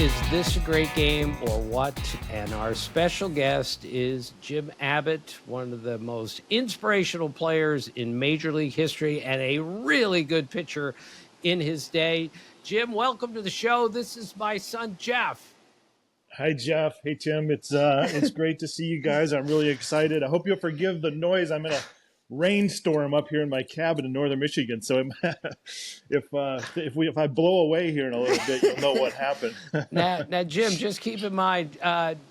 Is this a great game or what? And our special guest is Jim Abbott, one of the most inspirational players in Major League history and a really good pitcher in his day. Jim, welcome to the show. This is my son, Jeff. Hi, Jeff. Hey, Tim. It's great to see you guys. I'm really excited. I hope you'll forgive the noise. I'm in a rainstorm up here in my cabin in northern Michigan. So if I blow away here in a little bit, you'll know what happened. Now, Jim, just keep in mind,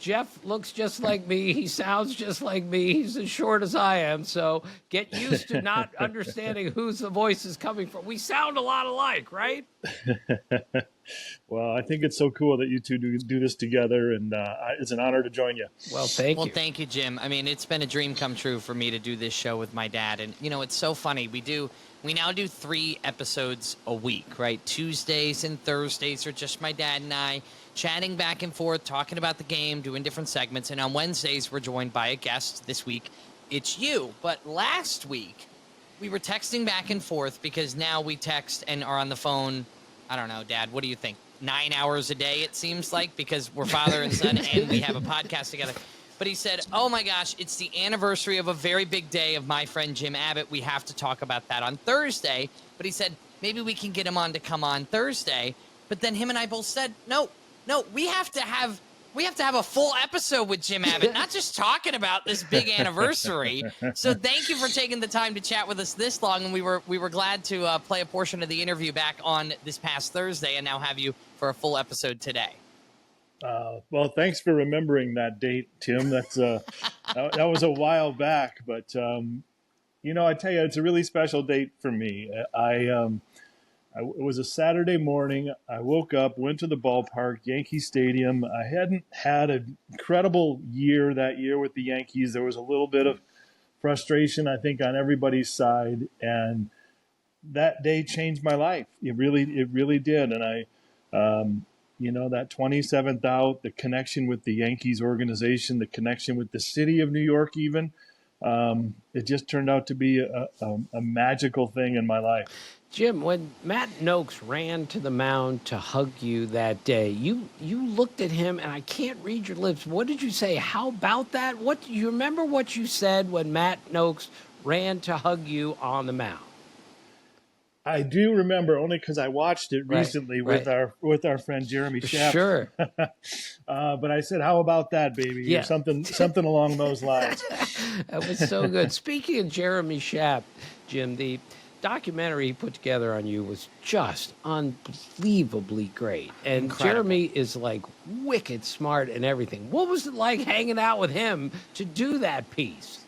Jeff looks just like me. He sounds just like me. He's as short as I am. So get used to not understanding whose the voice is coming from. We sound a lot alike, right? Well, I think it's so cool that you two do this together, and it's an honor to join you. Well, thank you. Well, thank you, Jim. I mean, it's been a dream come true for me to do this show with my dad. And, you know, it's so funny. We now do 3 episodes a week, right? Tuesdays and Thursdays are just my dad and I chatting back and forth, talking about the game, doing different segments. And on Wednesdays, we're joined by a guest. This week, it's you. But last week, we were texting back and forth because now we text and are on the phone. I don't know, Dad, what do you think? 9 hours a day, it seems like, because we're father and son and we have a podcast together. But he said, oh my gosh, it's the anniversary of a very big day of my friend Jim Abbott. We have to talk about that on Thursday. But he said, maybe we can get him on to come on Thursday. But then him and I both said, no, we have to have a full episode with Jim Abbott, not just talking about this big anniversary. So thank you for taking the time to chat with us this long. And we were glad to play a portion of the interview back on this past Thursday and now have you for a full episode today. Well, thanks for remembering that date, Tim. That's that was a while back, but you know, I tell you, it's a really special date for me. It was a Saturday morning. I woke up, went to the ballpark, Yankee Stadium. I hadn't had an incredible year that year with the Yankees. There was a little bit of frustration, I think, on everybody's side, and that day changed my life. It really did. And you know, that 27th out, the connection with the Yankees organization, the connection with the city of New York, even, it just turned out to be a magical thing in my life. Jim, when Matt Noakes ran to the mound to hug you that day, you looked at him, and I can't read your lips. What did you say? How about that? What do you remember what you said when Matt Noakes ran to hug you on the mound? I do remember, only because I watched it recently with our friend Jeremy Schaff. Sure. But I said, "How about that, baby?" Yeah. Or something along those lines. That was so good. Speaking of Jeremy Schaff, Jim, the documentary he put together on you was just unbelievably great. And Incredible. Jeremy is like wicked smart and everything. What was it like hanging out with him to do that piece?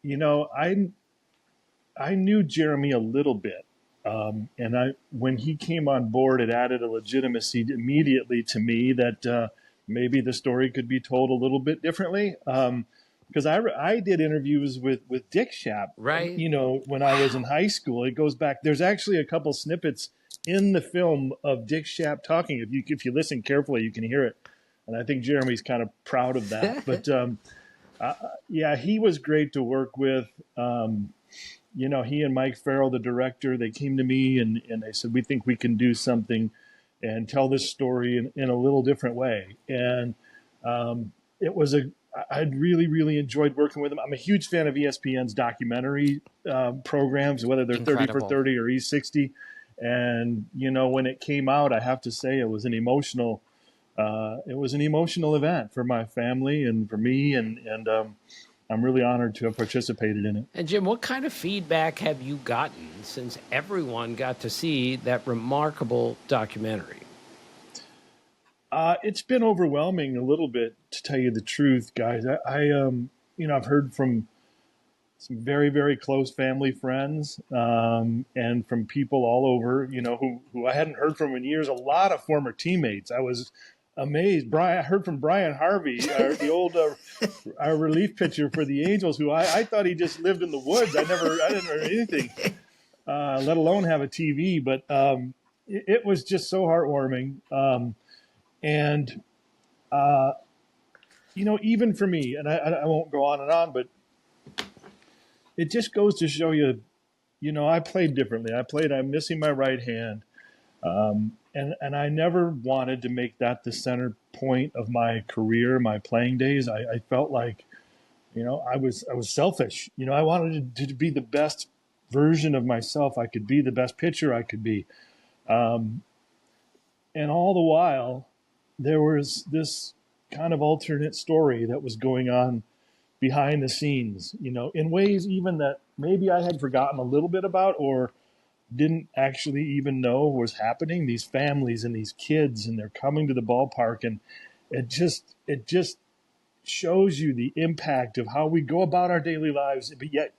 You know, I knew Jeremy a little bit, and when he came on board, it added a legitimacy immediately to me that maybe the story could be told a little bit differently. Because I did interviews with Dick Schaap, right? You know, when I was in high school. It goes back. There's actually a couple snippets in the film of Dick Schaap talking. If you listen carefully, you can hear it. And I think Jeremy's kind of proud of that. But yeah, he was great to work with. You know, he and Mike Farrell, the director, they came to me and they said, we think we can do something and tell this story in a little different way. And I'd really enjoyed working with him. I'm a huge fan of ESPN's documentary programs, whether they're Incredible. 30 for 30 or E60. And, you know, when it came out, I have to say it was an emotional event for my family and for me. And I'm really honored to have participated in it. And Jim, what kind of feedback have you gotten since everyone got to see that remarkable documentary? It's been overwhelming a little bit, to tell you the truth, guys. I've heard from some very, very close family friends, and from people all over, you know, who I hadn't heard from in years. A lot of former teammates. I was amazed. I heard from Brian Harvey, the old our relief pitcher for the Angels, who I thought he just lived in the woods. I didn't hear anything, let alone have a TV. But it was just so heartwarming. And, you know, even for me, and I won't go on and on, but it just goes to show you, you know, I played differently. I'm missing my right hand. And I never wanted to make that the center point of my career, my playing days. I felt like, I was selfish. I wanted to be the best version of myself I could be, the best pitcher I could be. And all the while, there was this kind of alternate story that was going on behind the scenes, in ways even that maybe I had forgotten a little bit about or didn't actually even know was happening. These families and these kids, and they're coming to the ballpark, and it just shows you the impact of how we go about our daily lives, but yet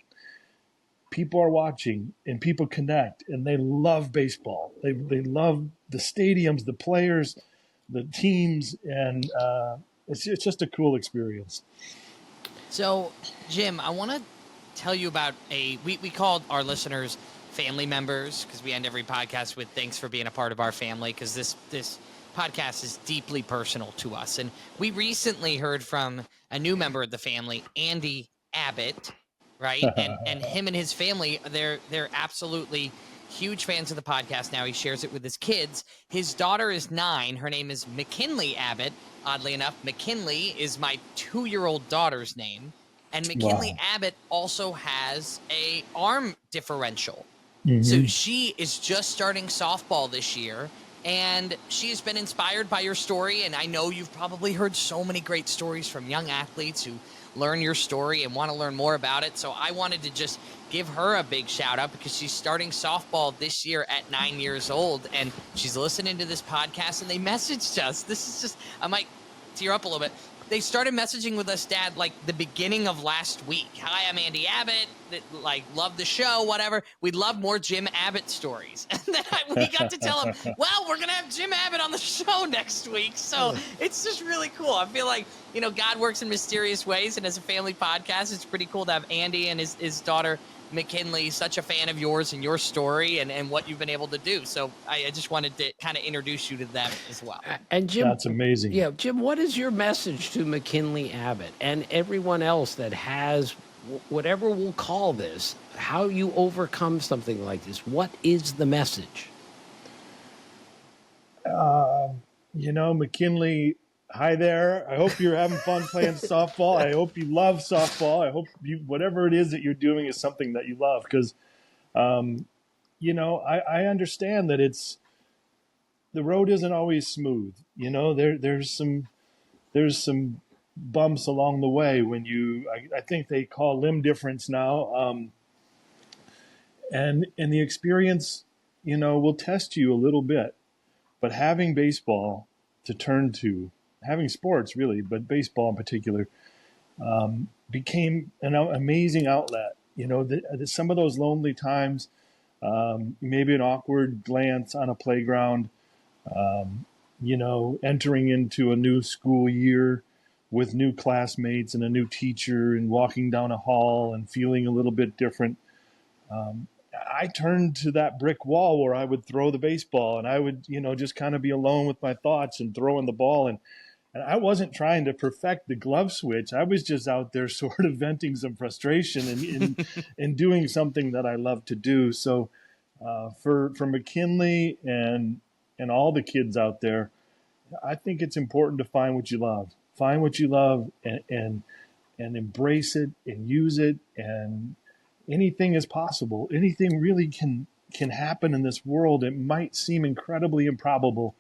people are watching and people connect and they love baseball. They love the stadiums, the players, the teams, and it's just a cool experience. So, Jim, I want to tell you about we called our listeners family members, because we end every podcast with thanks for being a part of our family, because this podcast is deeply personal to us. And we recently heard from a new member of the family, Andy Abbott, right? And him and his family, they're absolutely huge fans of the podcast now. He shares it with his kids. His daughter is 9. Her name is McKinley Abbott. Oddly enough, McKinley is my 2-year-old daughter's name. And McKinley Abbott also has a arm differential. Mm-hmm. So she is just starting softball this year, and she's been inspired by your story. And I know you've probably heard so many great stories from young athletes who learn your story and want to learn more about it. So I wanted to just give her a big shout out, because she's starting softball this year at 9 years old, and she's listening to this podcast, and they messaged us. This is just, I might tear up a little bit. They started messaging with us, Dad, like the beginning of last week. Hi, I'm Andy Abbott. Love the show, whatever. We'd love more Jim Abbott stories. And then we got to tell him, well, we're going to have Jim Abbott on the show next week. So it's just really cool. I feel like, God works in mysterious ways. And as a family podcast, it's pretty cool to have Andy and his daughter, McKinley, such a fan of yours and your story and what you've been able to do. So I just wanted to kind of introduce you to them as well. And Jim, that's amazing. Yeah, Jim, what is your message to McKinley Abbott and everyone else that has whatever we'll call this, how you overcome something like this? What is the message? McKinley, hi there. I hope you're having fun playing softball. I hope you love softball. I hope whatever it is that you're doing is something that you love, because, I understand that the road isn't always smooth. There's some bumps along the way when I think they call limb difference now. And the experience, will test you a little bit, but having baseball to turn to, having sports really, but baseball in particular, became an amazing outlet. Some of those lonely times, maybe an awkward glance on a playground, entering into a new school year with new classmates and a new teacher and walking down a hall and feeling a little bit different. I turned to that brick wall where I would throw the baseball, and I would, just kind of be alone with my thoughts and throwing the ball. And I wasn't trying to perfect the glove switch. I was just out there sort of venting some frustration and doing something that I love to do. So for McKinley and all the kids out there, I think it's important to find what you love. Find what you love and embrace it and use it. And anything is possible. Anything really can happen in this world. It might seem incredibly improbable,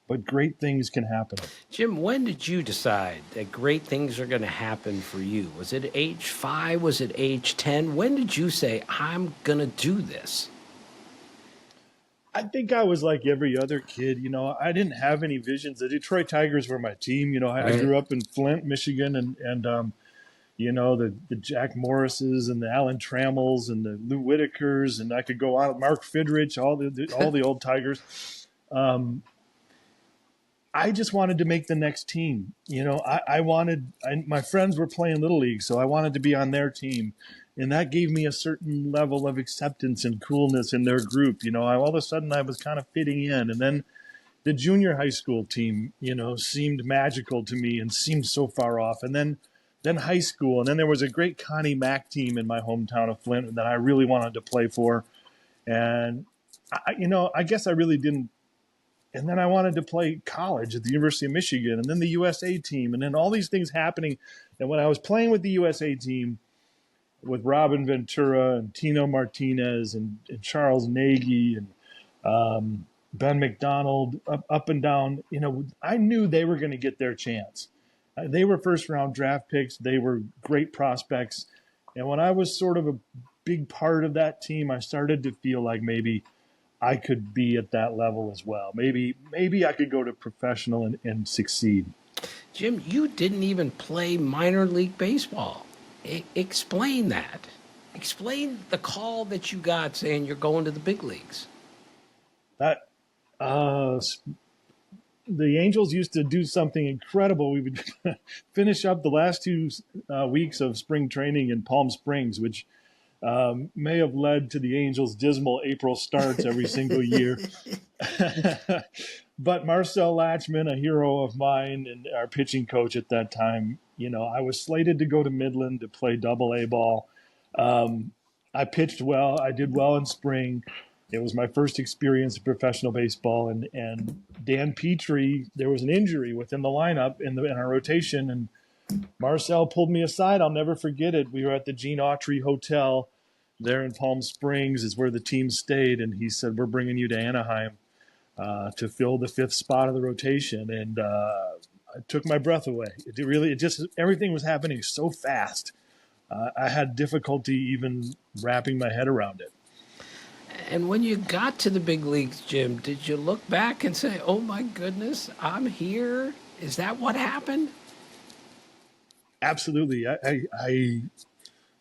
but great things can happen. Jim, when did you decide that great things are going to happen for you? Was it age 5? Was it age 10? When did you say, I'm going to do this? I think I was like every other kid. I didn't have any visions. The Detroit Tigers were my team. I grew up in Flint, Michigan, and the Jack Morrises and the Alan Trammels and the Lou Whitakers, and I could go on, Mark Fidrich, all the old Tigers. I just wanted to make the next team. My friends were playing Little League, so I wanted to be on their team. And that gave me a certain level of acceptance and coolness in their group. All of a sudden I was kind of fitting in. And then the junior high school team, seemed magical to me and seemed so far off. And then high school. And then there was a great Connie Mack team in my hometown of Flint that I really wanted to play for. And, I guess I really didn't And then I wanted to play college at the University of Michigan, and then the USA team, and then all these things happening. And when I was playing with the USA team, with Robin Ventura and Tino Martinez and Charles Nagy and Ben McDonald, up and down, I knew they were going to get their chance. They were first-round draft picks. They were great prospects. And when I was sort of a big part of that team, I started to feel like maybe I could be at that level as well. Maybe I could go to professional and succeed. Jim, you didn't even play minor league baseball. Explain that. Explain the call that you got saying you're going to the big leagues. That the Angels used to do something incredible. We would finish up the last 2 weeks of spring training in Palm Springs, which may have led to the Angels' dismal April starts every single year. But Marcel Latchman, a hero of mine and our pitching coach at that time, I was slated to go to Midland to play Double-A ball. I pitched well. I did well in spring. It was my first experience in professional baseball. And Dan Petrie, there was an injury within the lineup in our rotation, and Marcel pulled me aside. I'll never forget it. We were at the Gene Autry Hotel there in Palm Springs, is where the team stayed, and he said, "We're bringing you to Anaheim to fill the 5th spot of the rotation." And it took my breath away. Everything was happening so fast. I had difficulty even wrapping my head around it. And when you got to the big leagues, Jim, did you look back and say, "Oh my goodness, I'm here"? Is that what happened? Absolutely. I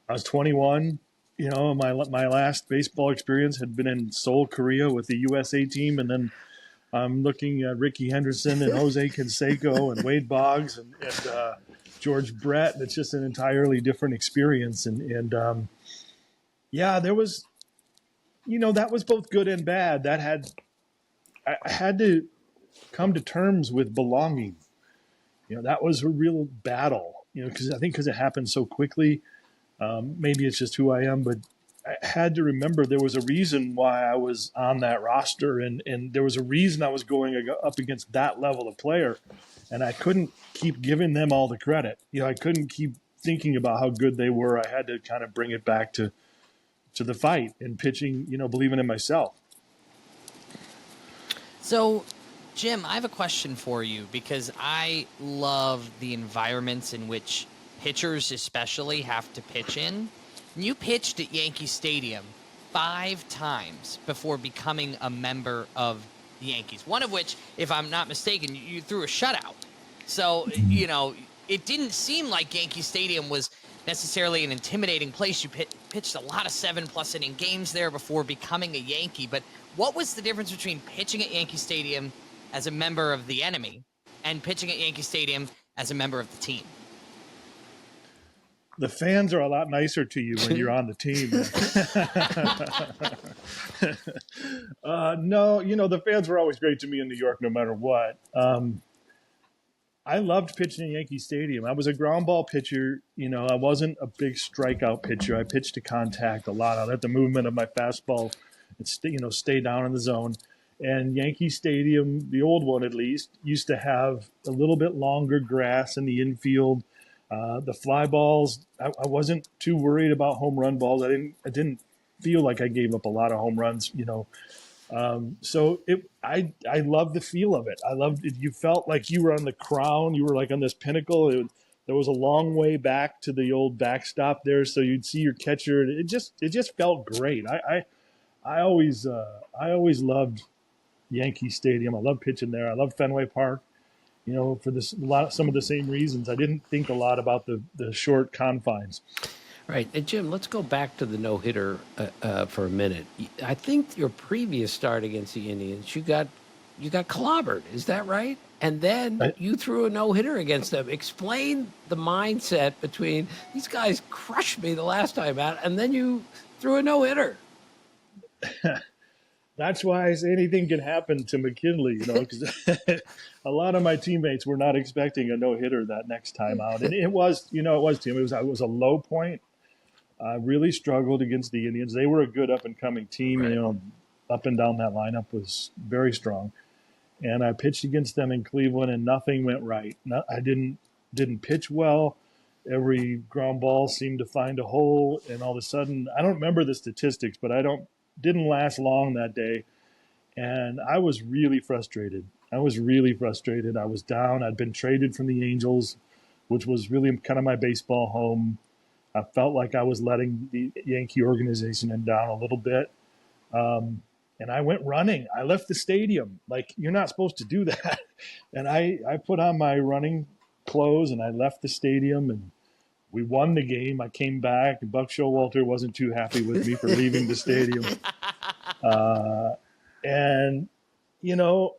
was 21. My last baseball experience had been in Seoul, Korea with the USA team. And then I'm looking at Ricky Henderson and Jose Canseco and Wade Boggs and George Brett. It's just an entirely different experience. And there was, that was both good and bad. I had to come to terms with belonging. That was a real battle, because it happened so quickly. Maybe it's just who I am, but I had to remember there was a reason why I was on that roster, and there was a reason I was going up against that level of player, and I couldn't keep giving them all the credit. I couldn't keep thinking about how good they were. I had to kind of bring it back to the fight and pitching, believing in myself. So, Jim, I have a question for you, because I love the environments in which pitchers especially have to pitch in. You pitched at Yankee Stadium 5 times before becoming a member of the Yankees, one of which, if I'm not mistaken, you threw a shutout. So, it didn't seem like Yankee Stadium was necessarily an intimidating place. You pitched a lot of 7+ inning games there before becoming a Yankee. But what was the difference between pitching at Yankee Stadium as a member of the enemy and pitching at Yankee Stadium as a member of the team? The fans are a lot nicer to you when you're on the team. No, the fans were always great to me in New York, no matter what. I loved pitching at Yankee Stadium. I was a ground ball pitcher. I wasn't a big strikeout pitcher. I pitched to contact a lot. I let the movement of my fastball, stay down in the zone. And Yankee Stadium, the old one at least, used to have a little bit longer grass in the infield. The fly balls, I wasn't too worried about home run balls. I didn't feel like I gave up a lot of home runs, So I loved the feel of it. I loved it. You felt like you were on the crown. You were like on this pinnacle. There was a long way back to the old backstop there, so you'd see your catcher. It just felt great. I always loved Yankee Stadium. I loved pitching there. I loved Fenway Park. For some of the same reasons. I didn't think a lot about the short confines. Right. And Jim, let's go back to the no-hitter for a minute. I think your previous start against the Indians, you got clobbered. Is that right? And then you threw a no-hitter against them. Explain the mindset between these guys crushed me the last time out, and then you threw a no-hitter. That's why I say anything can happen to McKinley, because a lot of my teammates were not expecting a no-hitter that next time out. And it was, Tim, it was a low point. I really struggled against the Indians. They were a good up-and-coming team. Right. Up and down that lineup was very strong. and I pitched against them in Cleveland, and nothing went right. I didn't pitch well. Every ground ball seemed to find a hole, and all of a sudden, I don't remember the statistics, but didn't last long that day, and I was really frustrated. I was down. I'd been traded from the Angels, which was really kind of my baseball home. I felt like I was letting the Yankee organization down a little bit. And I went running. I left the stadium. Like, you're not supposed to do that. And I put on my running clothes and I left the stadium, and we won the game. I came back, and Buck Showalter wasn't too happy with me for leaving the stadium. And, you know,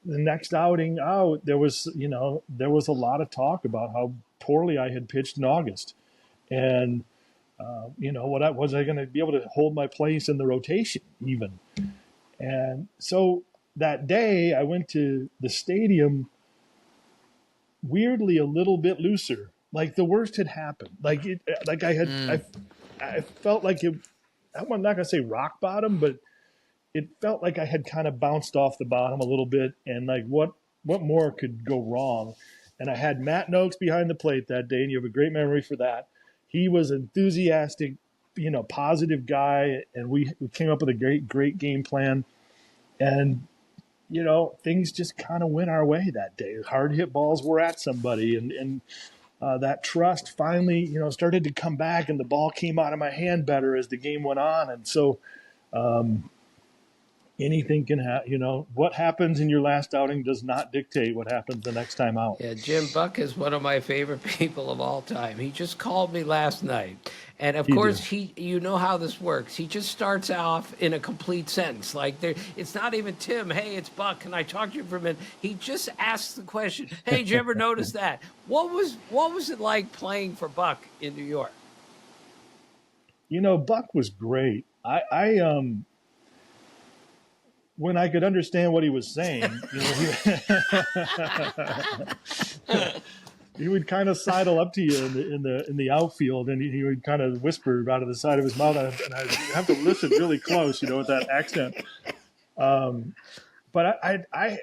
the next outing out, there was a lot of talk about how poorly I had pitched in August. And, was I going to be able to hold my place in the rotation even? And so that day I went to the stadium weirdly a little bit looser. Like the worst had happened. I felt like it, I'm not going to say rock bottom, but it felt like I had kind of bounced off the bottom a little bit, and like what more could go wrong? And I had Matt Noakes behind the plate that day, and you have a great memory for that. He was enthusiastic, positive guy, and we came up with a great game plan. And, things just kind of went our way that day. Hard hit balls were at somebody, and that trust finally, started to come back, and the ball came out of my hand better as the game went on. And so, anything can happen. What happens in your last outing does not dictate what happens the next time out. Yeah, Jim, Buck is one of my favorite people of all time. He just called me last night. And of course, you know how this works. He just starts off in a complete sentence. Like, it's not even Tim, hey, it's Buck, can I talk to you for a minute? He just asks the question, hey, did you ever notice that? What was it like playing for Buck in New York? Buck was great. When I could understand what he was saying, he would kind of sidle up to you in the outfield, and he would kind of whisper out of the side of his mouth, and I have to listen really close, with that accent. But I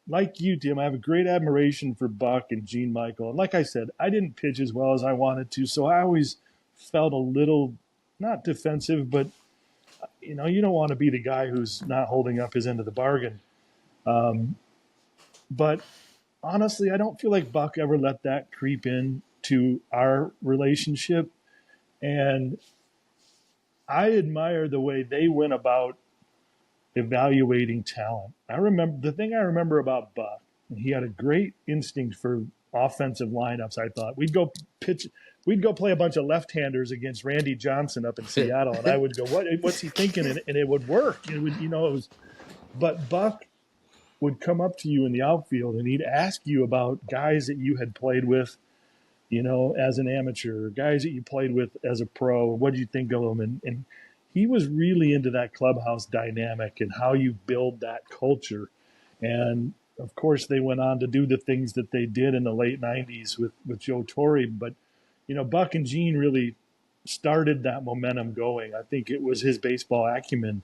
like you, Tim, I have a great admiration for Buck and Gene Michael. And like I said, I didn't pitch as well as I wanted to, so I always felt a little, not defensive, but you don't want to be the guy who's not holding up his end of the bargain. But honestly, I don't feel like Buck ever let that creep in to our relationship. And I admire the way they went about evaluating talent. The thing I remember about Buck, and he had a great instinct for offensive lineups. I thought we'd go play a bunch of left-handers against Randy Johnson up in Seattle, and I would go, what's he thinking? And it would work. It would, but Buck would come up to you in the outfield, and he'd ask you about guys that you had played with, as an amateur, guys that you played with as a pro. What did you think of them? And he was really into that clubhouse dynamic and how you build that culture. And of course, they went on to do the things that they did in the late 90s with Joe Torre. But, Buck and Gene really started that momentum going. I think it was his baseball acumen,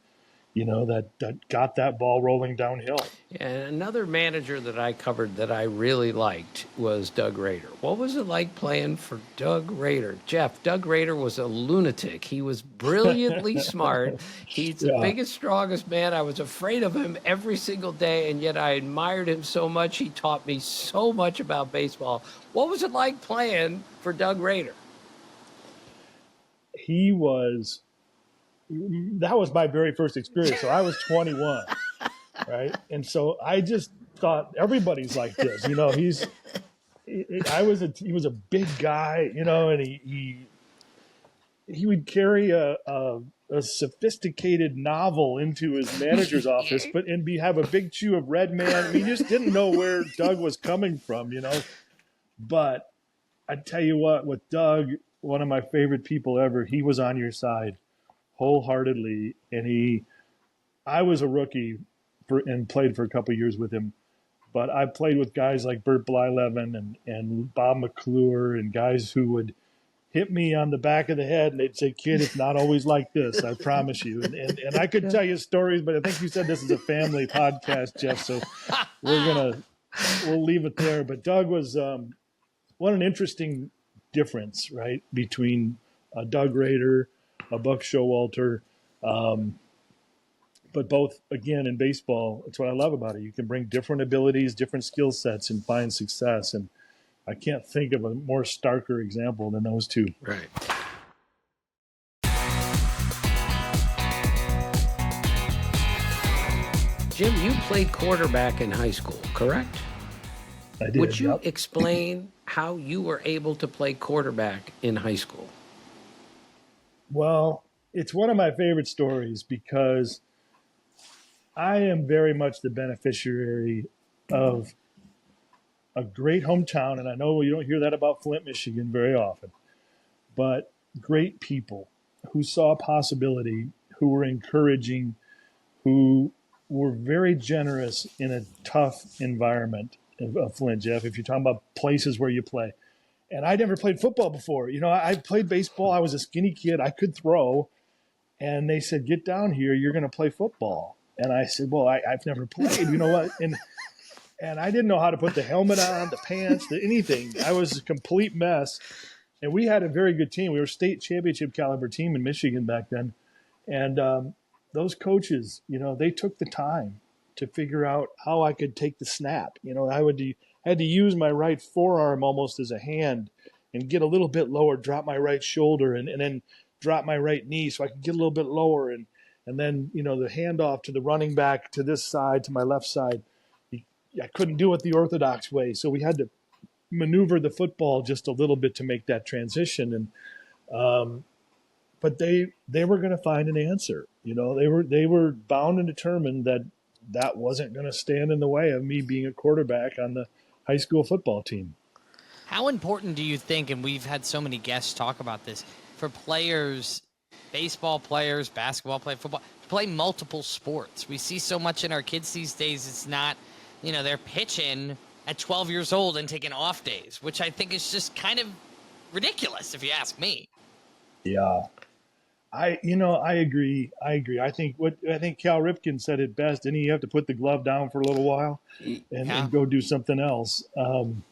that got that ball rolling downhill. And another manager that I covered that I really liked was Doug Rader. What was it like playing for Doug Rader? Jeff, Doug Rader was a lunatic. He was brilliantly smart. He's the biggest, strongest man. I was afraid of him every single day, and yet I admired him so much. He taught me so much about baseball. What was it like playing for Doug Rader? That was my very first experience. So I was 21, right? And so I just thought everybody's like this, he was a big guy, and he would carry a sophisticated novel into his manager's office, have a big chew of Red Man. I mean, you just didn't know where Doug was coming from, But I tell you what, with Doug, one of my favorite people ever, he was on your side wholeheartedly, and I was a rookie and played for a couple of years with him, but I played with guys like Bert Blyleven and Bob McClure and guys who would hit me on the back of the head, and they'd say, "Kid, it's not always like this. I promise you." And I could tell you stories, but I think you said this is a family podcast, Jeff. So we'll leave it there. But Doug was what an interesting difference, right, between a Doug Rader, a Buck Showalter. But both, again, in baseball, it's what I love about it. You can bring different abilities, different skill sets, and find success. And I can't think of a more starker example than those two. Right. Jim, you played quarterback in high school, correct? I did. Would you yep. explain how you were able to play quarterback in high school? Well, it's one of my favorite stories because I am very much the beneficiary of a great hometown, and I know you don't hear that about Flint, Michigan very often, but great people who saw possibility, who were encouraging, who were very generous in a tough environment of Flint, Jeff, if you're talking about places where you play. And I never played football before. You know, I played baseball. I was a skinny kid. I could throw. And they said, "Get down here. You're going to play football." And I said, "Well, I've never played. You know what?" And I didn't know how to put the helmet on, the pants, anything. I was a complete mess. And we had a very good team. We were a state championship caliber team in Michigan back then. And those coaches, you know, they took the time to figure out how I could take the snap. You know, I had to use my right forearm almost as a hand and get a little bit lower, drop my right shoulder, and then drop my right knee so I could get a little bit lower. And then, you know, the handoff to the running back to this side, to my left side, I couldn't do it the orthodox way. So we had to maneuver the football just a little bit to make that transition. And but they were going to find an answer. You know, they were bound and determined that wasn't going to stand in the way of me being a quarterback on the high school football team. How important do you think, and we've had so many guests talk about this, for players, baseball players, basketball players, football, to play multiple sports? We see so much in our kids these days. It's not, you know, they're pitching at 12 years old and taking off days, which I think is just kind of ridiculous, if you ask me. Yeah. I agree. I think Cal Ripken said it best. Didn't he have to put the glove down for a little while and go do something else? And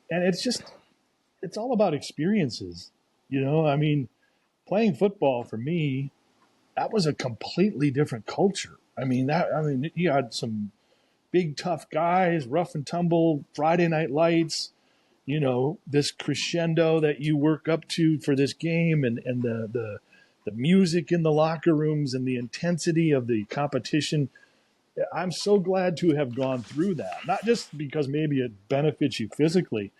it's all about experiences. You know, I mean, playing football for me, that was a completely different culture. I mean, you had some big tough guys, rough and tumble, Friday Night Lights, you know, this crescendo that you work up to for this game, and the music in the locker rooms and the intensity of the competition. I'm so glad to have gone through that, not just because maybe it benefits you physically.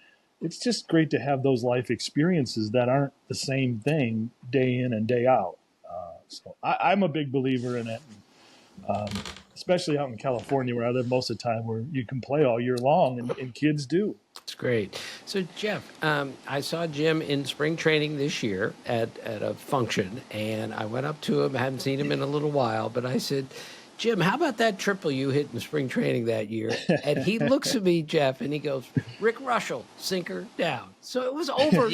It's just great to have those life experiences that aren't the same thing day in and day out. So I'm a big believer in it, especially out in California where I live most of the time, where you can play all year long, and kids do. It's great. So, Jeff, I saw Jim in spring training this year at a function, and I went up to him. I haven't seen him in a little while, but I said, "Jim, how about that triple you hit in spring training that year?" And he looks at me, Jeff, and he goes, "Rick Russell, sinker down." So it was over,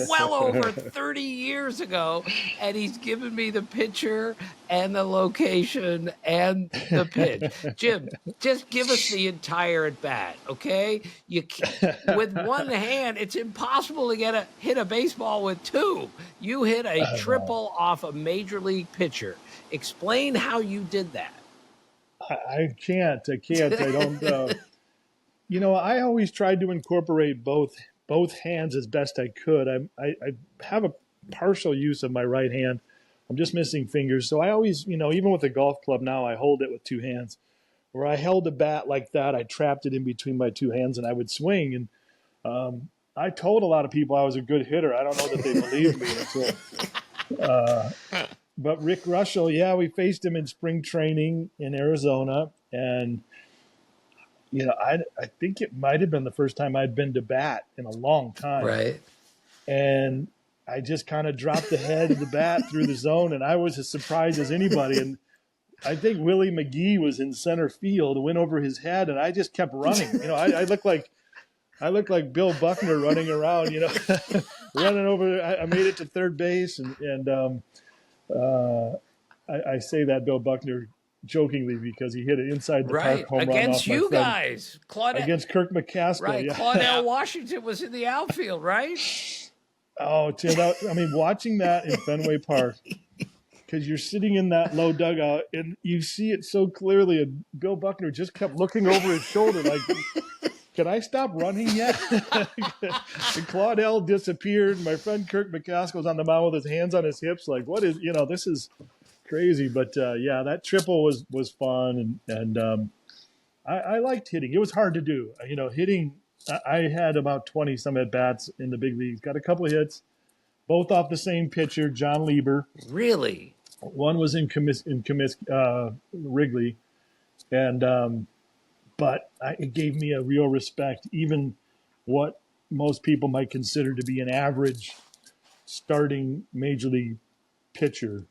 well over 30 years ago, and he's given me the picture and the location and the pitch. Jim, just give us the entire at bat, okay? With one hand, it's impossible to hit a baseball with two. You hit a triple off a major league pitcher. Explain how you did that. I can't. I don't. You know, I always tried to incorporate both hands as best I could. I have a partial use of my right hand. I'm just missing fingers. So I always, you know, even with a golf club now, I hold it with two hands. Where I held a bat like that, I trapped it in between my two hands and I would swing. And I told a lot of people I was a good hitter. I don't know that they believed me until. But Rick Russell, yeah, we faced him in spring training in Arizona, and you know, I think it might have been the first time I'd been to bat in a long time. Right. And I just kind of dropped the head of the bat through the zone, and I was as surprised as anybody. And I think Willie McGee was in center field, went over his head, and I just kept running. You know, I look like Bill Buckner running around, you know. running over. I made it to third base, and I say that Bill Buckner jokingly because he hit an inside the park Right. home run Against off my you friend guys. Claudette. against Kirk McCaskill. Right. Yeah. Claudel Washington was in the outfield, right? Oh, Tim, I mean, watching that in Fenway Park, because you're sitting in that low dugout and you see it so clearly, and Bill Buckner just kept looking over his shoulder like, can I stop running yet? And Claudel disappeared. My friend Kirk McCaskill's on the mound with his hands on his hips like, what is, this is crazy. But, yeah, that triple was fun, and I liked hitting. It was hard to do. Hitting, I had about 20-some at-bats in the big leagues. Got a couple of hits, both off the same pitcher, John Lieber. Really? One was in Wrigley, and but it gave me a real respect. Even what most people might consider to be an average starting major league pitcher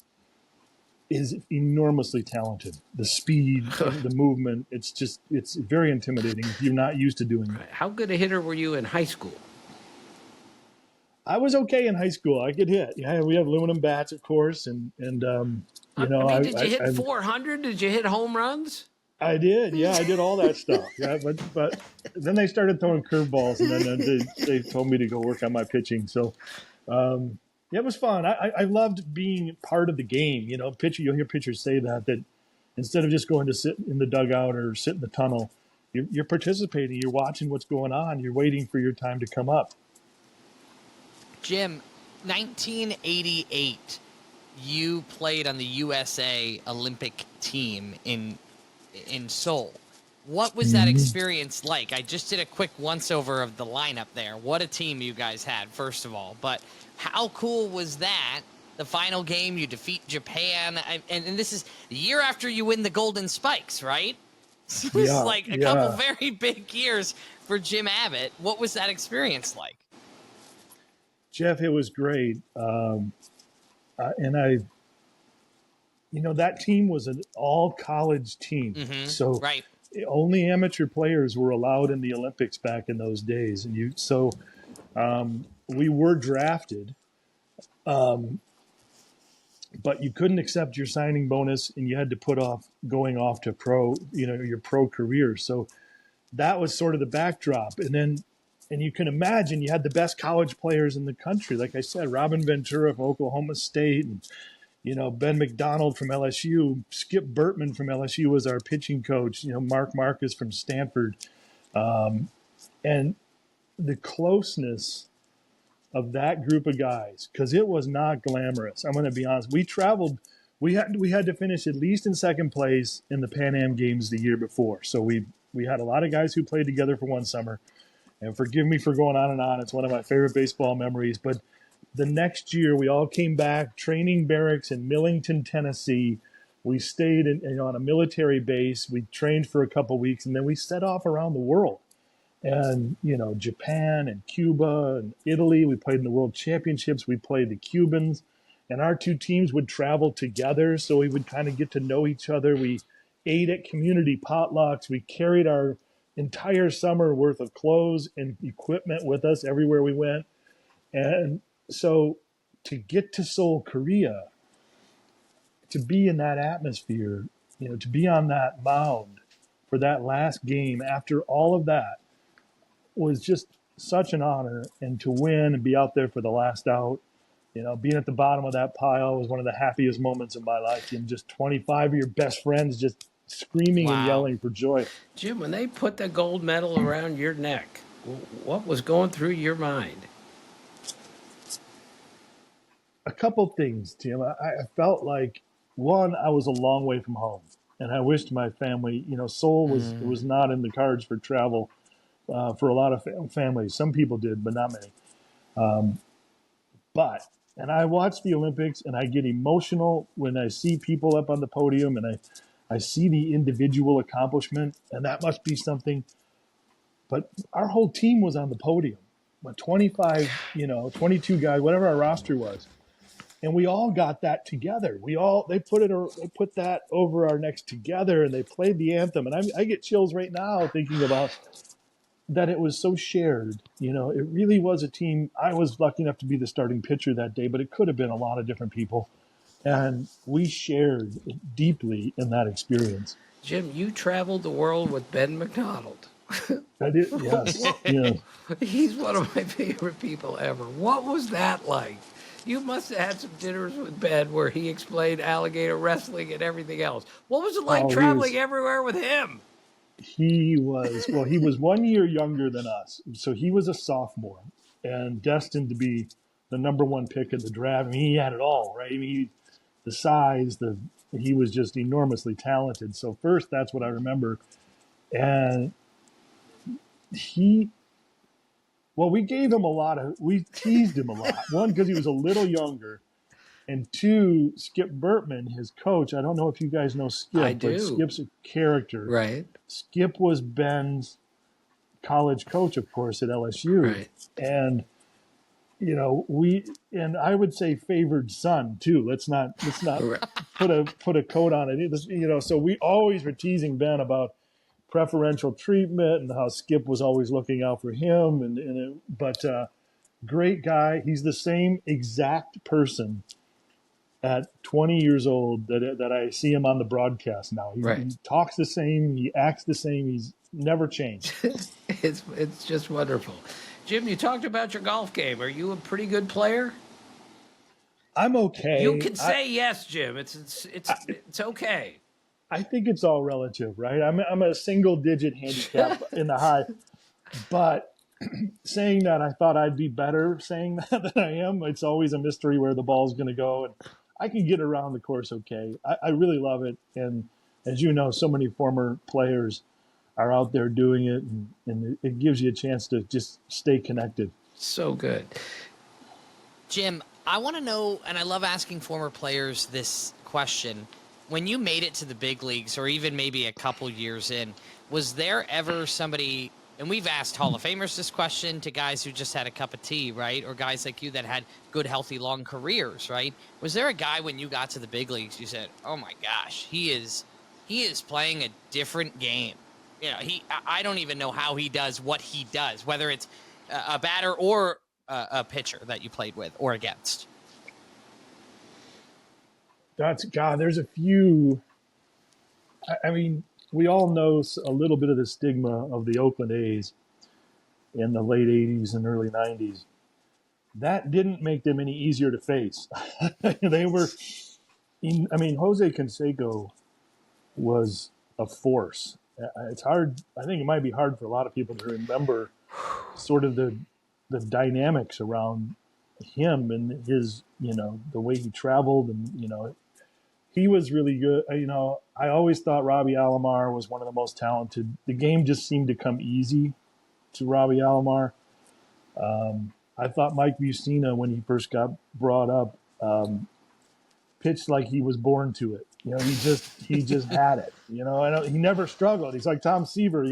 is enormously talented. The speed, the movement, it's very intimidating if you're not used to doing it. How good a hitter were you in high school? I was okay in high school. I could hit. Yeah, we have aluminum bats, of course, and Did you hit 400? Did you hit home runs? I did. Yeah, I did all that stuff. Yeah, but then they started throwing curveballs, and then they told me to go work on my pitching. So, it was fun. I loved being part of the game. You'll hear pitchers say that instead of just going to sit in the dugout or sit in the tunnel, you're participating. You're watching what's going on. You're waiting for your time to come up. Jim, 1988, you played on the USA Olympic team in Seoul. What was that experience like? I just did a quick once-over of the lineup there. What a team you guys had, first of all. But how cool was that? The final game, you defeat Japan. And this is the year after you win the Golden Spikes, right? So this is like a couple very big years for Jim Abbott. What was that experience like? Jeff, it was great. And that team was an all-college team. Mm-hmm. So right. Only amateur players were allowed in the Olympics back in those days. And we were drafted, but you couldn't accept your signing bonus, and you had to put off going off to your pro career. So that was sort of the backdrop. And you can imagine you had the best college players in the country. Like I said, Robin Ventura from Oklahoma State, and Ben McDonald from LSU, Skip Bertman from LSU was our pitching coach. Mark Marcus from Stanford, and the closeness of that group of guys, because it was not glamorous. I'm going to be honest. We traveled. We had to finish at least in second place in the Pan Am Games the year before. So we had a lot of guys who played together for one summer. And forgive me for going on and on. It's one of my favorite baseball memories. But the next year, we all came back, training barracks in Millington, Tennessee. We stayed on a military base. We trained for a couple of weeks, and then we set off around the world. And, Japan and Cuba and Italy. We played in the World Championships. We played the Cubans. And our two teams would travel together, so we would kind of get to know each other. We ate at community potlucks. We carried our entire summer worth of clothes and equipment with us everywhere we went. And so to get to Seoul, Korea, to be in that atmosphere, to be on that mound for that last game after all of that was just such an honor. And to win and be out there for the last out, being at the bottom of that pile was one of the happiest moments of my life. And just 25 of your best friends just screaming and yelling for joy. Jim, when they put the gold medal around your neck, what was going through your mind? A couple things, Tim. I felt like, one, I was a long way from home, and I wished my family, Seoul was not in the cards for travel for a lot of families. Some people did, but not many. And I watch the Olympics, and I get emotional when I see people up on the podium, and I see the individual accomplishment, and that must be something. But our whole team was on the podium, 25, 22 guys, whatever our roster was. And we all got that together. They put that over our necks together, and they played the anthem. And I get chills right now thinking about that it was so shared. You know, it really was a team. I was lucky enough to be the starting pitcher that day, but it could have been a lot of different people. And we shared deeply in that experience. Jim, you traveled the world with Ben McDonald. I did, yes. Yeah. He's one of my favorite people ever. What was that like? You must have had some dinners with Ben where he explained alligator wrestling and everything else. What was it like Oh, traveling everywhere with him? he was 1 year younger than us. So he was a sophomore and destined to be the number one pick in the draft. I mean, he had it all, right? I mean, the size, he was just enormously talented. So first, that's what I remember. And we gave him we teased him a lot. One, because he was a little younger. And two, Skip Burtman, his coach. I don't know if you guys know Skip, I but do. Skip's a character. Right. Skip was Ben's college coach, of course, at LSU. Right. And, you know, and I would say favored son too. Let's not put a coat on it. You know, so we always were teasing Ben about preferential treatment and how Skip was always looking out for him. But great guy. He's the same exact person at 20 years old that I see him on the broadcast now. He talks the same. He acts the same. He's never changed. It's just wonderful. Jim, you talked about your golf game. Are you a pretty good player? I'm okay. You can say yes, Jim. It's okay. I think it's all relative, right? I'm a single digit handicap in the high, but saying that, I thought I'd be better saying that than I am. It's always a mystery where the ball's going to go, and I can get around the course okay. I really love it, and as you know, so many former players are out there doing it, and it gives you a chance to just stay connected. So good. Jim, I want to know, and I love asking former players this question. When you made it to the big leagues, or even maybe a couple years in, was there ever somebody, and we've asked Hall of Famers this question to guys who just had a cup of tea, right? Or guys like you that had good, healthy, long careers, right? Was there a guy when you got to the big leagues, you said, oh my gosh, he is playing a different game. You know, I don't even know how he does what he does, whether it's a batter or a pitcher that you played with or against. There's a few. I mean, we all know a little bit of the stigma of the Oakland A's in the late 80s and early 90s. That didn't make them any easier to face. They were, Jose Canseco was a force. It's hard. I think it might be hard for a lot of people to remember sort of the dynamics around him and his, the way he traveled and, he was really good. I always thought Robbie Alomar was one of the most talented. The game just seemed to come easy to Robbie Alomar. I thought Mike Mussina, when he first got brought up, pitched like he was born to it. He just had it. He never struggled. He's like Tom Seaver.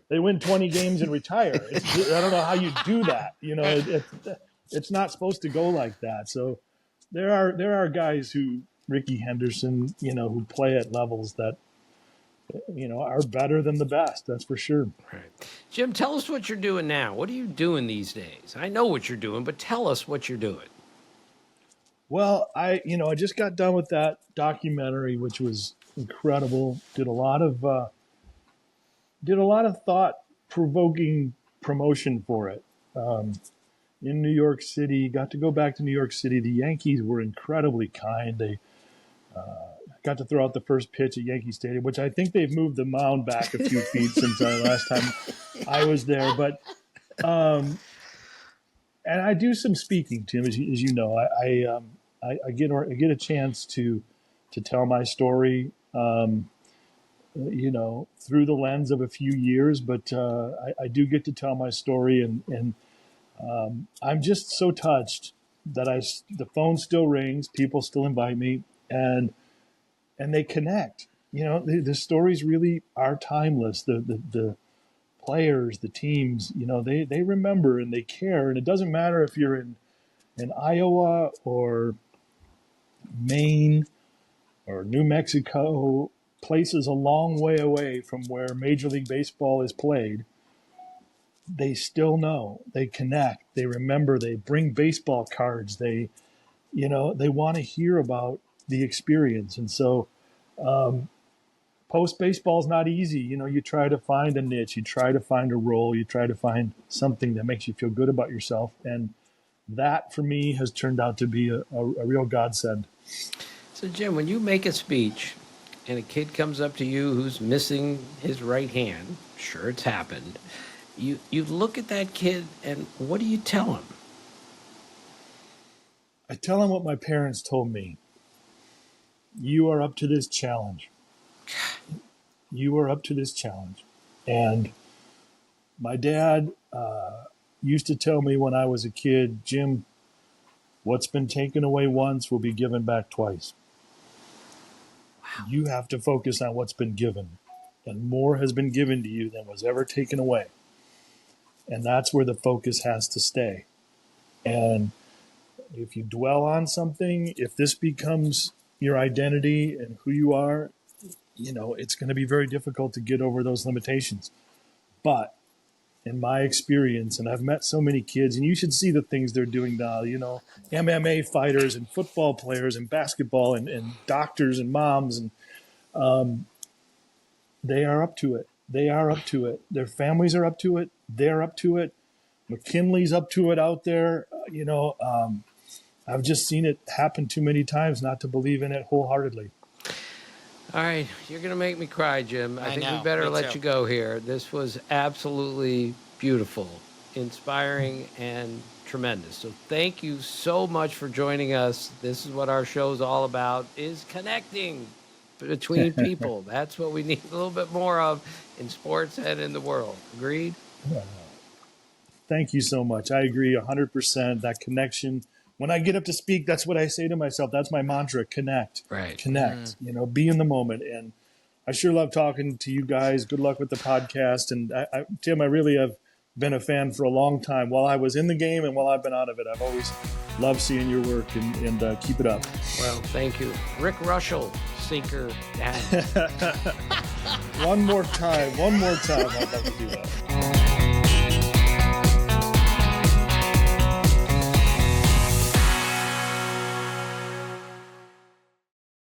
They win 20 games and retire. I don't know how you do that. It's not supposed to go like that. So there are guys who. Ricky Henderson, who play at levels that, are better than the best. That's for sure. Right. Jim, tell us what you're doing now. What are you doing these days? I know what you're doing, but tell us what you're doing. Well, I just got done with that documentary, which was incredible. Did a lot of thought-provoking promotion for it. In New York City, got to go back to New York City. The Yankees were incredibly kind. They got to throw out the first pitch at Yankee Stadium, which I think they've moved the mound back a few feet since last time I was there. But and I do some speaking, Tim, as you know. I get a chance to tell my story, through the lens of a few years. But I do get to tell my story, and I'm just so touched that the phone still rings, people still invite me, and they connect. The stories really are timeless. The players, the teams, they remember and they care. And it doesn't matter if you're in Iowa or Maine or New Mexico, places a long way away from where Major League Baseball is played. they still know, they connect, they remember, they bring baseball cards, they want to hear about the experience. And so post baseball is not easy. You try to find a niche, you try to find a role, you try to find something that makes you feel good about yourself. And that for me has turned out to be a real godsend. So, Jim, when you make a speech and a kid comes up to you who's missing his right hand, sure, it's happened. You look at that kid and what do you tell him? I tell him what my parents told me. You are up to this challenge. You are up to this challenge. And my dad used to tell me when I was a kid, Jim, what's been taken away once will be given back twice. Wow. You have to focus on what's been given. And more has been given to you than was ever taken away. And that's where the focus has to stay. And if you dwell on something, if this becomes your identity and who you are, it's going to be very difficult to get over those limitations. But in my experience, and I've met so many kids, and you should see the things they're doing now, MMA fighters and football players and basketball and doctors and moms, and they are up to it. They are up to it. Their families are up to it. They're up to it. McKinley's up to it out there. I've just seen it happen too many times not to believe in it wholeheartedly. All right, you're going to make me cry, Jim. I think know, we better me let too. you go here. This was absolutely beautiful, inspiring, and tremendous. So thank you so much for joining us. This is what our show's all about, is connecting between people. That's what we need a little bit more of in sports and in the world. Agreed? Thank you so much. I agree 100%. That connection. When I get up to speak, that's what I say to myself. That's my mantra, connect. Right. Connect, be in the moment. And I sure love talking to you guys. Good luck with the podcast. And Tim, I really have been a fan for a long time. While I was in the game and while I've been out of it, I've always loved seeing your work, and keep it up. Well, thank you. Rick Russell, sinker. One more time. I'd love to do that.